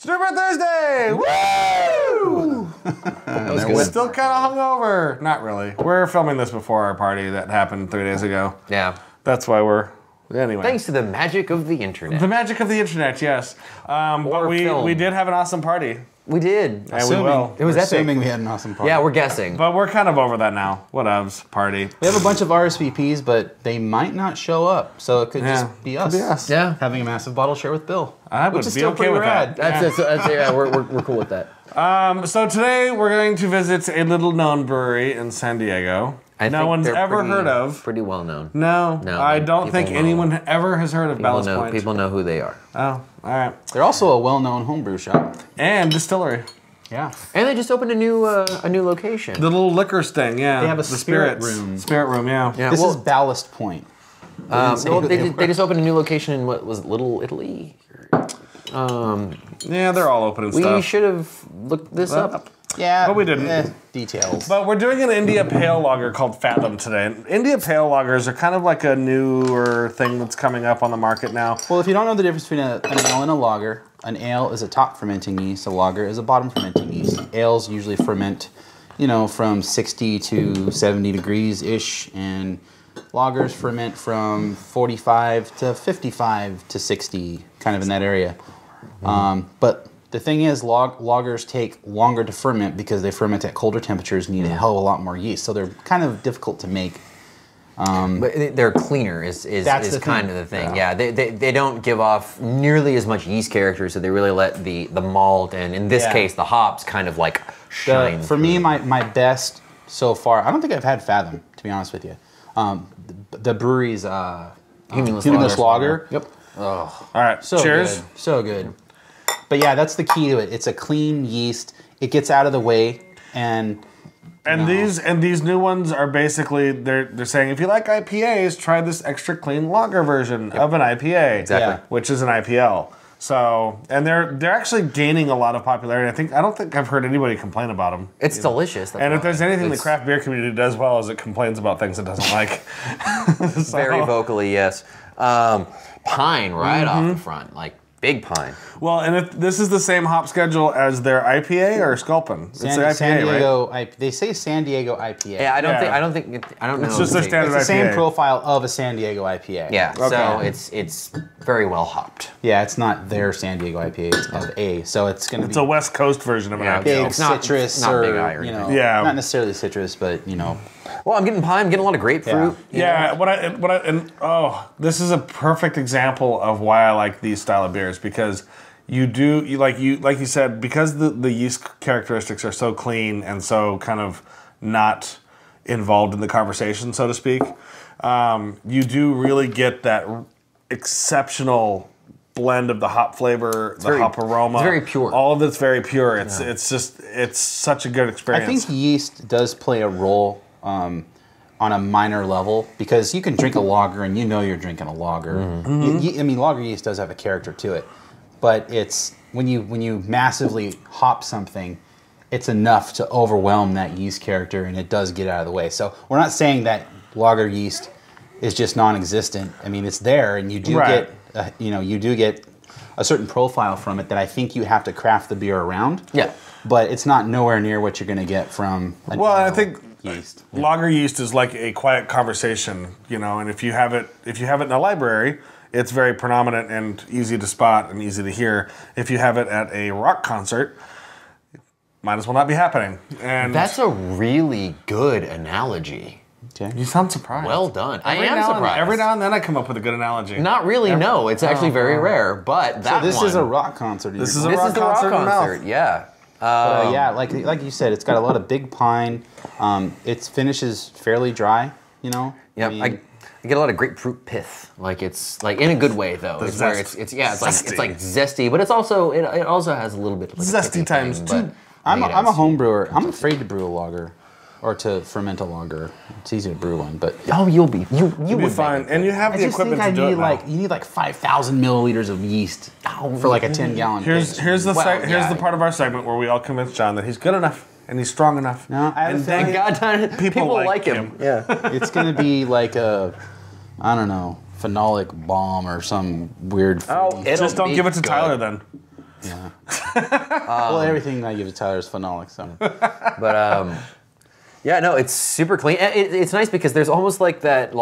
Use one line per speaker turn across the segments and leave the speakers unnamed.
Super Thursday! Woo! We're still kind of hungover. Not really. We're filming this before our party that happened 3 days ago.
Yeah.
That's why we're... Anyway.
Thanks to the magic of the internet.
The magic of the internet, yes. But we did have an awesome party.
We did.
And we will.
It was epic.
Assuming we had an awesome party.
Yeah, we're guessing.
But we're kind of over that now. Whatevs. Party.
We have a bunch of RSVPs, but they might not show up. So it could just be us.
Could be us.
Yeah.
Having a massive bottle share with Bill.
I would
which is
be
still
okay
pretty
with
rad.
that.
Yeah, we're cool with that.
So today we're going to visit a little known brewery in San Diego. No one's ever heard of.
Pretty well known.
No, I don't think anyone ever has heard of Ballast Point.
People know who they are.
Oh, all right.
They're also a well-known homebrew shop.
And distillery.
Yeah.
And they just opened a new location.
The little liquor sting, yeah.
They have a
the
spirit
spirits.
room.
Spirit room, yeah.
This is Ballast Point.
They just opened a new location in what was it, Little Italy?
Yeah, they're all open and stuff.
We should have looked this up.
Yeah,
but we didn't.
Details.
But we're doing an India Pale Lager called Fathom today. And India Pale Lagers are kind of like a newer thing that's coming up on the market now.
Well, if you don't know the difference between an ale and a lager, an ale is a top fermenting yeast, a lager is a bottom fermenting yeast. Ales usually ferment, from 60 to 70 degrees-ish, and lagers ferment from 45 to 55 to 60, kind of in that area. But the thing is, lagers take longer to ferment because they ferment at colder temperatures and need a hell of a lot more yeast. So they're kind of difficult to make.
But they're cleaner is kind of the thing. Yeah, they don't give off nearly as much yeast character, so they really let the malt and in this case the hops kind of like shine.
For me, my best so far, I don't think I've had Fathom, to be honest with you. The brewery's Humulus Lager. Yep.
Oh. All right,
so
cheers.
Good. So good. But yeah, that's the key to it. It's a clean yeast. It gets out of the way, and
these new ones are basically they're saying if you like IPAs, try this extra clean lager version of an IPA,
exactly,
which is an IPL. So and they're actually gaining a lot of popularity. I don't think I've heard anybody complain about them.
It's delicious.
And if there's anything the craft beer community does well, is it complains about things it doesn't like.
So. Very vocally, yes. Pine right off the front, like. Big pine.
Well, and if this is the same hop schedule as their IPA or Sculpin. It's the IPA,
San Diego,
right?
They say San Diego IPA.
Yeah, I don't know.
It's just their standard IPA.
It's the same profile of a San Diego IPA.
Yeah, okay. So it's very well hopped.
Yeah, it's not their San Diego IPA. It's of a. So it's going to be.
It's a West Coast version of an IPA.
Big citrus,
not
or
big eye or
not necessarily citrus, but
Well, I'm getting pine. I'm getting a lot of grapefruit.
Yeah. This is a perfect example of why I like these style of beers because like you said, because the yeast characteristics are so clean and so kind of not involved in the conversation, so to speak. You do really get that exceptional blend of the hop flavor, hop aroma.
It's very pure.
All of it's very pure. It's such a good experience.
I think yeast does play a role on a minor level because you can drink a lager and you're drinking a lager. Lager yeast does have a character to it, but it's when you massively hop something, it's enough to overwhelm that yeast character, and it does get out of the way. So we're not saying that lager yeast is just non-existent. I mean, it's there, and you do get a certain profile from it that I think you have to craft the beer around.
Yeah,
but it's not nowhere near what you're going to get from.
I think.
Yeast.
Lager yeast is like a quiet conversation, and if you have it in a library, it's very predominant and easy to spot and easy to hear. If you have it at a rock concert, it might as well not be happening. And
that's a really good analogy.
Okay.
You sound surprised.
Well done. I am surprised.
Every now and then I come up with a good analogy.
Not really, no. It's actually very rare, but that
So this is a rock concert.
This is the rock concert,
yeah.
Like you said, it's got a lot of big pine. It finishes fairly dry,
Yeah, I get a lot of grapefruit pith. Like it's like in a good way though. It's where it's like zesty, but it also has a little bit of like
zesty times two.
I'm a home brewer. I'm afraid to brew a lager. Or to ferment a lager. It's easy to brew one, but
you'll be
fine, and you have the equipment to do it now.
You need like 5,000 milliliters of yeast for like a 10-gallon.
Here's the part of our segment where we all convince John that he's good enough and he's strong enough.
No,
and thank
God, people like him. Yeah,
it's gonna be like a, I don't know, phenolic bomb or some weird.
Just don't give it to Tyler then.
Yeah. Well, everything I give to Tyler is phenolic, so.
But yeah, no, it's super clean. It's nice because there's almost like that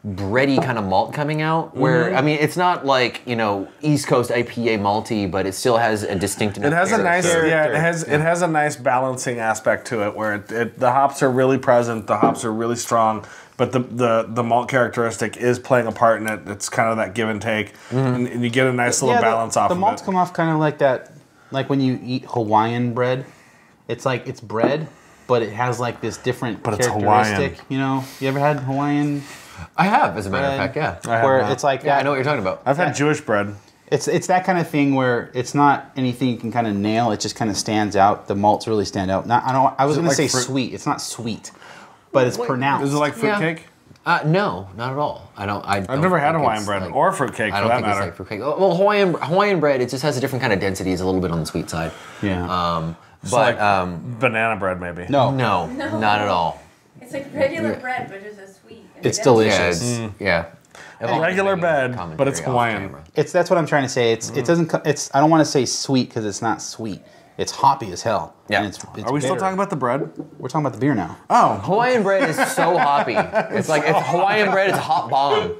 bready kind of malt coming out where I mean it's not like East Coast IPA malty, but it still has a distinct enough
it has a nice
character.
it has a nice balancing aspect to it where the hops are really present, the hops are really strong, but the malt characteristic is playing a part in it. It's kind of that give and take, and you get a nice little balance off of it.
The malts come off kind of like that, like when you eat Hawaiian bread. It's like it's bread, but it has like this different characteristic.
It's
Hawaiian. You ever had Hawaiian?
I have, as a matter of fact, yeah.
Where it's like that.
I know what you're talking about.
I've had Jewish bread.
It's that kind of thing where it's not anything you can kind of nail. It just kind of stands out. The malts really stand out. I was going to say sweet. It's not sweet, but it's pronounced.
Is it like fruitcake?
No, not at all. I've
never had Hawaiian bread or fruitcake for that matter.
It's like fruitcake. Well, Hawaiian bread, it just has a different kind of density. It's a little bit on the sweet side.
Yeah.
But banana bread maybe.
No, not at all.
It's like regular bread, but just as sweet.
It's delicious.
Yeah.
Regular bread, but it's Hawaiian.
That's what I'm trying to say. It doesn't. I don't want to say sweet because it's not sweet. It's hoppy as hell.
Yeah.
And it's
Are we still talking about the bread?
We're talking about the beer now.
Oh,
Hawaiian bread is so hoppy. It's like if Hawaiian bread is hot bomb.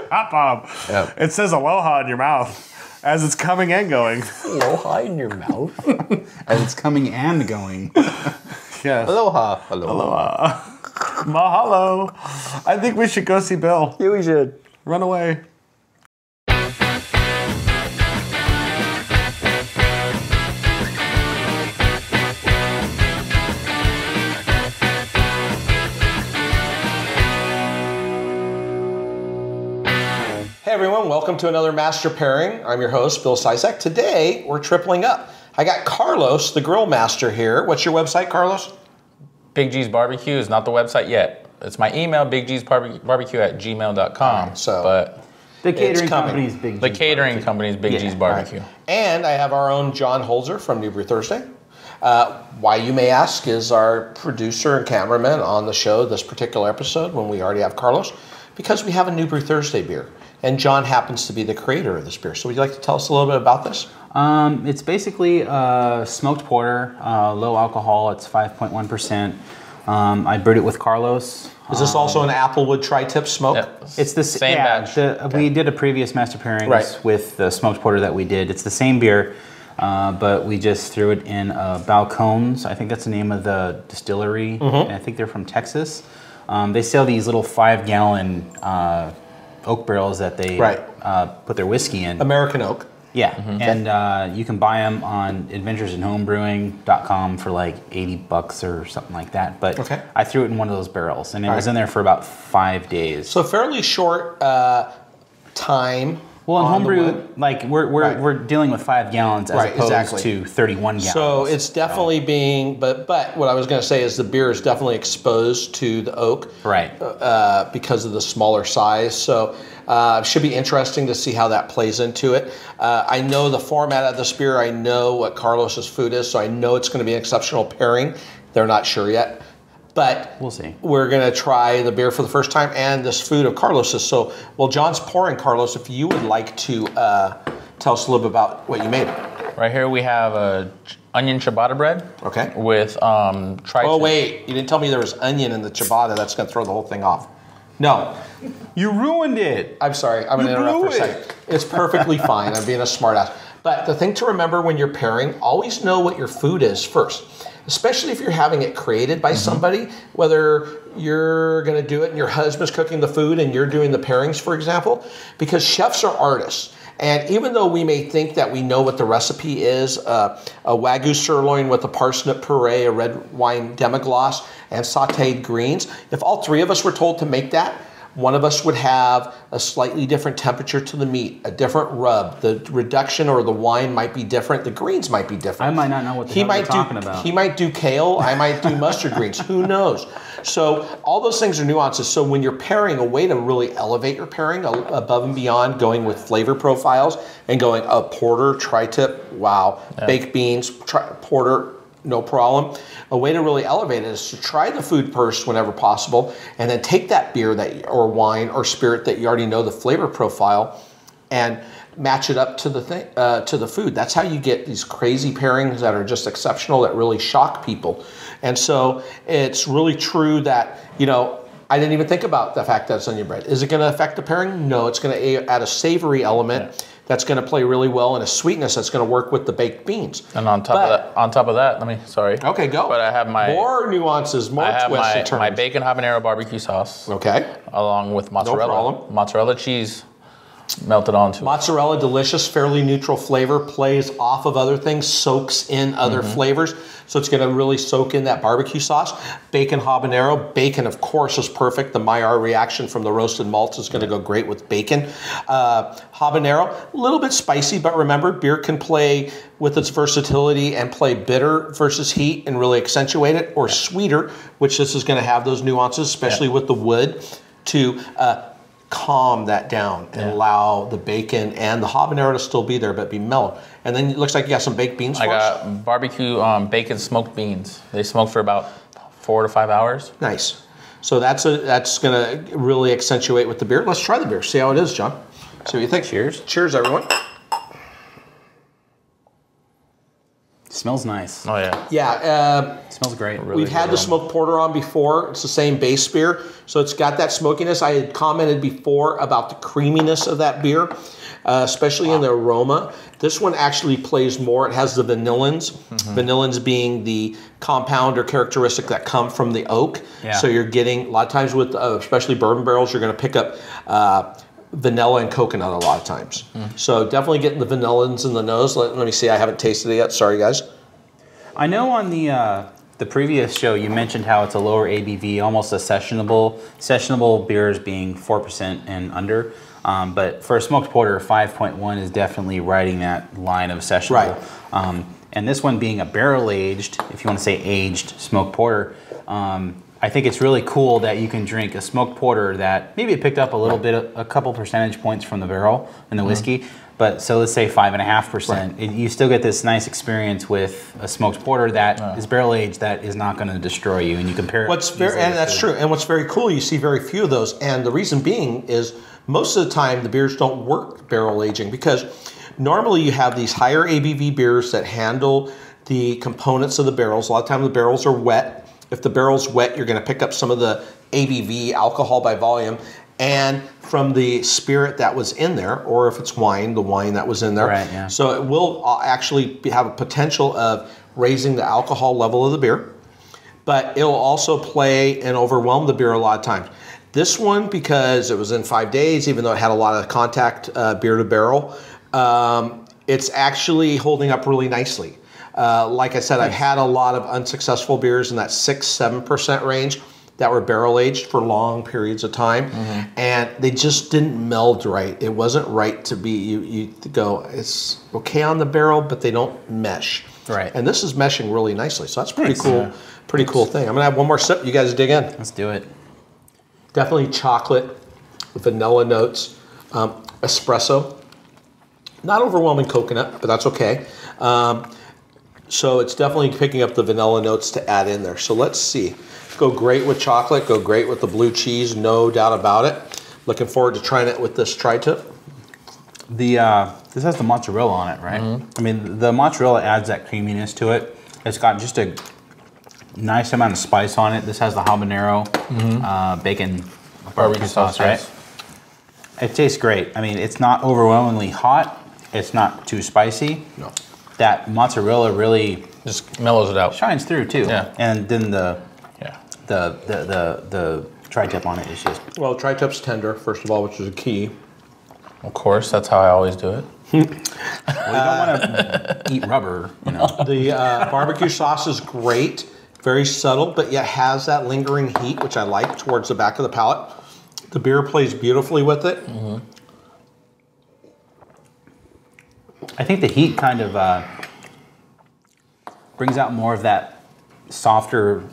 hot bomb.
Yep.
It says aloha in your mouth as it's coming and going.
Aloha in your mouth.
As it's coming and going.
Yes.
Aloha.
Aloha. Mahalo. I think we should go see Bill.
Yeah, we should.
Run away.
Hey everyone, welcome to another Master Pairing. I'm your host, Bill Sisak. Today, we're tripling up. I got Carlos, the grill master here. What's your website, Carlos?
Big G's Barbecue is not the website yet. It's my email, bigggsbarbecue@gmail.com.
Right, so
but
The catering
coming.
company's Big G's.
the catering company is Big G's Barbecue.
And I have our own John Holzer from New Brew Thursday. Why, you may ask, is our producer and cameraman on the show this particular episode when we already have Carlos? Because we have a New Brew Thursday beer. And John happens to be the creator of this beer. So would you like to tell us a little bit about this?
It's basically smoked porter, low alcohol. It's 5.1%. I brewed it with Carlos.
Is this also an Applewood tri-tip smoke?
Yep.
It's the
Same batch.
We did a previous Master Pairings
Right.
with the smoked porter that we did. It's the same beer, but we just threw it in Balcones. I think that's the name of the distillery. And I think they're from Texas. They sell these little 5-gallon oak barrels that they put their whiskey in.
American oak.
Yeah, and you can buy them on adventuresinhomebrewing.com for like $80 or something like that. But I threw it in one of those barrels, and it was in there for about 5 days.
So fairly short time.
Well, in homebrew, like we're dealing with 5 gallons as opposed to 31 gallons.
So it's definitely being, but what I was going to say is the beer is definitely exposed to the oak, because of the smaller size. So it should be interesting to see how that plays into it. I know the format of this beer. I know what Carlos's food is, so I know it's going to be an exceptional pairing. They're not sure yet. But
we'll see.
We're going to try the beer for the first time and this food of Carlos's. So, while John's pouring, Carlos, if you would like to tell us a little bit about what you made.
Right here we have a onion ciabatta bread.
Okay.
With tri-tip.
Oh, wait. You didn't tell me there was onion in the ciabatta. That's going to throw the whole thing off. No.
You ruined it.
I'm sorry. I'm going to interrupt for a second. It's perfectly fine. I'm being a smartass. But the thing to remember when you're pairing, always know what your food is first. Especially if you're having it created by somebody, whether you're going to do it and your husband's cooking the food and you're doing the pairings, for example, because chefs are artists. And even though we may think that we know what the recipe is, a Wagyu sirloin with a parsnip puree, a red wine demi-glace, and sauteed greens, if all three of us were told to make that, one of us would have a slightly different temperature to the meat, a different rub. The reduction or the wine might be different. The greens might be different.
I might not know what the hell you're talking about.
He might do kale. I might do mustard greens. Who knows? So all those things are nuances. So when you're pairing, a way to really elevate your pairing above and beyond going with flavor profiles and going a porter, tri-tip, wow, baked beans, porter, no problem. A way to really elevate it is to try the food first whenever possible, and then take that beer or wine or spirit that you already know the flavor profile, and match it up to the thing, to the food. That's how you get these crazy pairings that are just exceptional, that really shock people. And so it's really true that, you know, I didn't even think about the fact that it's onion bread. Is it going to affect the pairing? No, it's going to add a savory element that's going to play really well, and a sweetness that's going to work with the baked beans.
And on top of that,
Okay, go.
But I have my
more nuances, more twists and turns.
My bacon habanero barbecue sauce.
Okay.
Along with mozzarella.
No problem.
Mozzarella cheese melted onto it.
Mozzarella, delicious, fairly neutral flavor, plays off of other things, soaks in other flavors. So it's going to really soak in that barbecue sauce. Bacon habanero. Bacon, of course, is perfect. The Maillard reaction from the roasted malts is going to go great with bacon. Habanero, a little bit spicy, but remember, beer can play with its versatility and play bitter versus heat and really accentuate it, or sweeter, which this is going to have those nuances, especially with the wood, to calm that down and allow the bacon and the habanero to still be there but be mellow. And then it looks like you got some baked beans for us.
I got barbecue bacon smoked beans. They smoke for about 4 to 5 hours.
Nice. So that's going to really accentuate with the beer. Let's try the beer. See how it is, John. See what you think.
Cheers.
Cheers, everyone.
Smells nice.
Oh yeah.
Yeah.
Smells great.
Really
We've had the smoked porter on before. It's the same base beer, so it's got that smokiness. I had commented before about the creaminess of that beer, especially in the aroma. This one actually plays more. It has the vanillins. Vanillins being the compound or characteristic that come from the oak.
Yeah.
So you're getting, a lot of times with especially bourbon barrels, you're going to pick up vanilla and coconut a lot of times. So definitely getting the vanillins in the nose. Let me see. I haven't tasted it yet. Sorry, guys.
I know on the previous show you mentioned how it's a lower ABV, almost a sessionable beers being 4% and under. But for a smoked porter, 5.1 is definitely riding that line of sessionable.
Right.
And this one being a barrel aged, if you want to say aged smoked porter, I think it's really cool that you can drink a smoked porter that maybe it picked up a little bit, a couple percentage points from the barrel and the whiskey. But so let's say 5.5%. You still get this nice experience with a smoked porter that is barrel aged, that is not going to destroy you, and you compare.
And that's true. And what's very cool, you see very few of those. And the reason being is most of the time the beers don't work barrel aging, because normally you have these higher ABV beers that handle the components of the barrels. A lot of times the barrels are wet. If the barrel's wet, you're going to pick up some of the ABV, alcohol by volume, and from the spirit that was in there, or if it's wine, the wine that was in there.
Right, yeah.
So it will actually have a potential of raising the alcohol level of the beer, but it'll also play and overwhelm the beer a lot of times. This one, because it was in 5 days, even though it had a lot of contact beer to barrel, it's actually holding up really nicely. Like I said, I've had a lot of unsuccessful beers in that 6-7% range that were barrel aged for long periods of time, and they just didn't meld right. It wasn't right to be, you go, it's okay on the barrel, but they don't mesh.
Right.
And this is meshing really nicely, so that's pretty cool. Pretty cool thing. I'm gonna have one more sip. You guys dig in.
Let's do it.
Definitely chocolate, vanilla notes, espresso. Not overwhelming coconut, but that's okay. So it's definitely picking up the vanilla notes to add in there. So let's see. Go great with chocolate, go great with the blue cheese, no doubt about it. Looking forward to trying it with this tri-tip.
This has the mozzarella on it, right? I mean, the mozzarella adds that creaminess to it. It's got just a nice amount of spice on it. This has the habanero, bacon, barbecue sauce, right? It tastes great. I mean, it's not overwhelmingly hot. It's not too spicy.
No.
That mozzarella really
Just mellows it out.
shines through too.
Yeah.
And then the tri-tip on it is just.
Well, tri-tip's tender, first of all, which is a key.
Of course, that's how I always do it.
Well, you don't want to eat rubber, you know.
The barbecue sauce is great, very subtle, but yet has that lingering heat, which I like, towards the back of the palate. The beer plays beautifully with it.
I think the heat kind of brings out more of that softer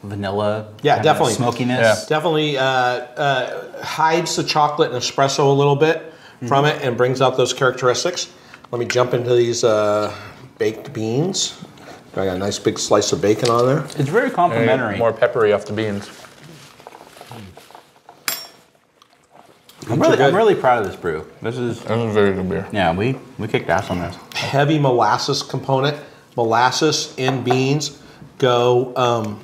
vanilla.
Yeah,
kind of
definitely.
smokiness.
Yeah.
Definitely hides the chocolate and espresso a little bit from it and brings out those characteristics. Let me jump into these baked beans. I got a nice big slice of bacon on there.
It's very complimentary.
More peppery off the beans.
I'm really proud of this brew. This is
very good beer.
Yeah, we kicked ass on this.
Heavy molasses component. Molasses in beans go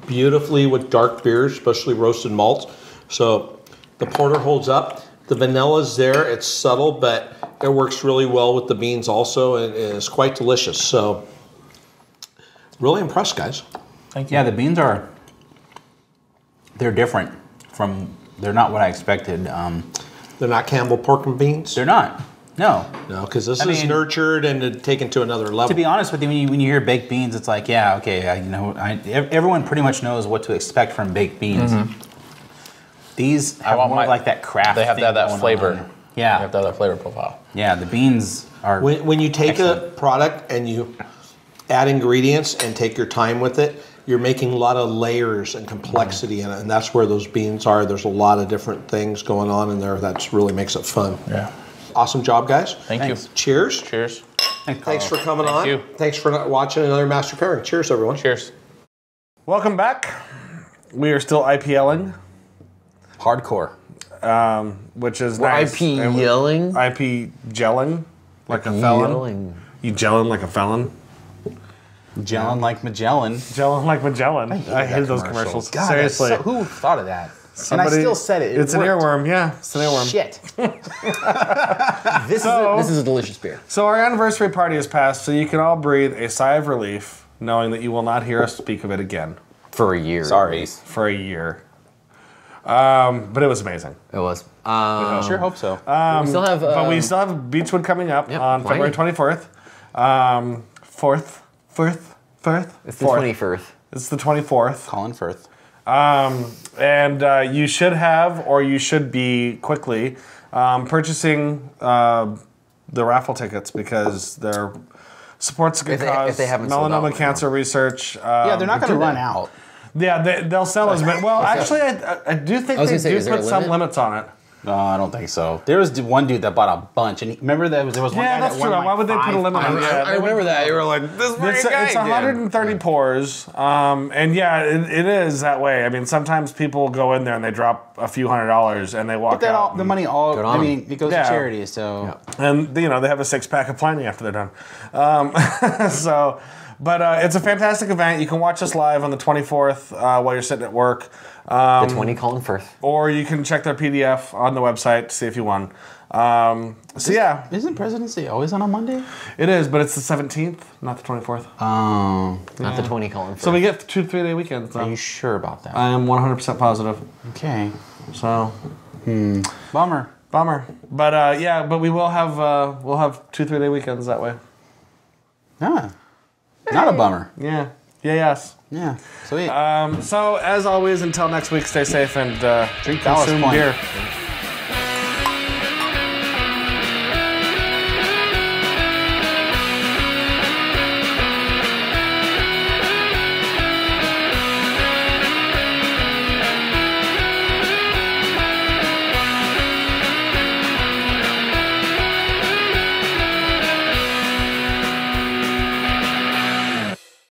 beautifully with dark beers, especially roasted malts. So the porter holds up. The vanilla's there. It's subtle, but it works really well with the beans also, and it's quite delicious. So really impressed, guys.
Thank you.
Yeah, the beans they're different from. They're not what I expected.
They're not Campbell pork and beans?
They're not. No,
because this is nurtured and taken to another level.
To be honest with you, when you hear baked beans, it's like, yeah, okay, everyone pretty much knows what to expect from baked beans. Mm-hmm. These have more like that craft.
They have to have that flavor.
On. Yeah,
they have to have that flavor profile.
Yeah, the beans are.
When you take
excellent.
a product and you add ingredients and take your time with it, you're making a lot of layers and complexity in it, and that's where those beans are. There's a lot of different things going on in there that really makes it fun.
Yeah.
Awesome job, guys.
Thank you.
Cheers.
Cheers.
Thanks for coming on.
Thank you.
Thanks for watching another Master Pairing. Cheers, everyone.
Cheers.
Welcome back. We are still IPLing.
Hardcore.
Which is
We're
nice.
IP yelling?
IP gelling like a felon.
Yelling.
You gelling like a felon?
Gelling like Magellan.
Gelling like Magellan. I hated those commercials.
God,
Seriously.
who thought of that?
Somebody,
and I still said it.
It's
worked.
an earworm, yeah. It's an earworm.
Shit.
This is a delicious beer.
So our anniversary party has passed, so you can all breathe a sigh of relief knowing that you will not hear us speak of it again.
For a year.
Sorry.
For a year. But it was amazing.
It was.
I sure hope so.
We still have.
But we still have Beachwood coming up on February 24th.
It's the 24th.
It's the 24th.
Colin Firth.
And you should have, or you should be quickly, purchasing the raffle tickets because they're supports a good cause.
If they haven't sold
melanoma
out
cancer research.
Yeah, they're not going to run out.
Yeah, they'll sell as many. Well, actually, I do think they do put some limits on it.
No, I don't think so. There was one dude that bought a bunch, and remember there was one guy
Yeah, that's
that
true.
won
Why would they put a limit on it?
I remember that. You were like, this
It's 130 pours, and yeah, it is that way. I mean, sometimes people go in there and they drop a few $100s and they walk
But
out.
the money I mean, it goes
Yeah.
to charity, so.
Yeah. And, they have a 6-pack of Pliny after they're done. But it's a fantastic event. You can watch us live on the 24th while you're sitting at work.
The 20 Colin Firth.
Or you can check their PDF on the website to see if you won. Yeah.
Isn't President's Day always on a Monday?
It is, but it's the 17th, not the 24th.
Oh.
Not the 20 Colin Firth.
So we get 2-3-day weekends.
Are you sure about that?
I am 100% positive.
Okay.
So.
Bummer.
But but we will have we'll have 2-3-day weekends that way.
Yeah. Not a bummer.
Yeah. Yes.
Yeah. Sweet.
So as always, until next week, stay safe and
Drink Ballast
consume
Point.
beer.